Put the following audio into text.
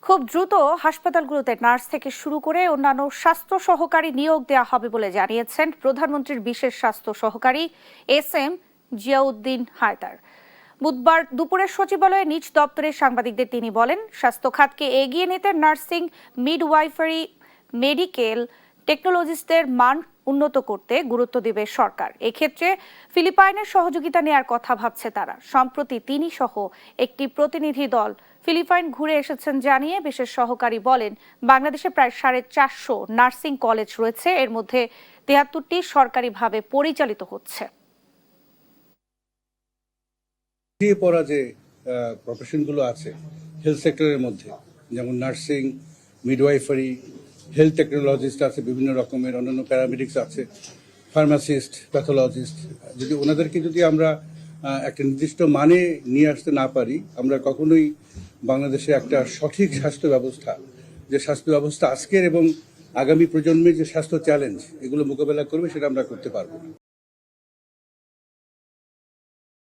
খুব দ্রুত হাসপাতালগুলোতে নার্স থেকে শুরু করে অন্যান্য স্বাস্থ্য সহকারী নিয়োগ দেওয়া হবে বলে জানিয়েছেন প্রধানমন্ত্রীর বিশেষ স্বাস্থ্য সহকারী এস.এম. জিয়াউদ্দিন হায়দার। বুধবার দুপুরে সচিবালয়ে নিজ দপ্তরে সাংবাদিকদের তিনি বলেন, স্বাস্থ্য খাতকে এগিয়ে নিতে নার্সিং, মিডওয়াইফারি, মেডিকেল টেকনোলজিস্টদের মান উন্নত করতে গুরুত্ব দেবে সরকার। এক্ষেত্রে ফিলিপাইনের সহযোগিতা নেয়ার কথা ভাবছে তারা। সম্প্রতি তিনি সহ একটি প্রতিনিধি দল ফিলিপাইন ঘুরে এসেছেন জানিয়ে বিশেষ সহকারী বলেন, বাংলাদেশে প্রায় 450 নার্সিং কলেজ রয়েছে, এর মধ্যে 73টি সরকারিভাবে পরিচালিত হচ্ছে। পড়া যে প্রফেশনগুলো আছে হেলথ সেক্টরের মধ্যে, যেমন নার্সিং, মিডওয়াইফারি, হেলথ টেকনোলজিস্ট আছে, বিভিন্ন রকমের অন্যান্য প্যারামেডিক্স আছে, ফার্মাসিস্ট, প্যাথোলজিস্ট, যদি ওনাদেরকে যদি আমরা একটা নির্দিষ্ট মানে নিয়ে আসতে না পারি, আমরা কখনোই বাংলাদেশে একটা সঠিক স্বাস্থ্য ব্যবস্থা, যে স্বাস্থ্য ব্যবস্থা আজকের এবং আগামী প্রজন্মের যে স্বাস্থ্য চ্যালেঞ্জ এগুলো মোকাবেলা করবে, সেটা আমরা করতে পারবো না।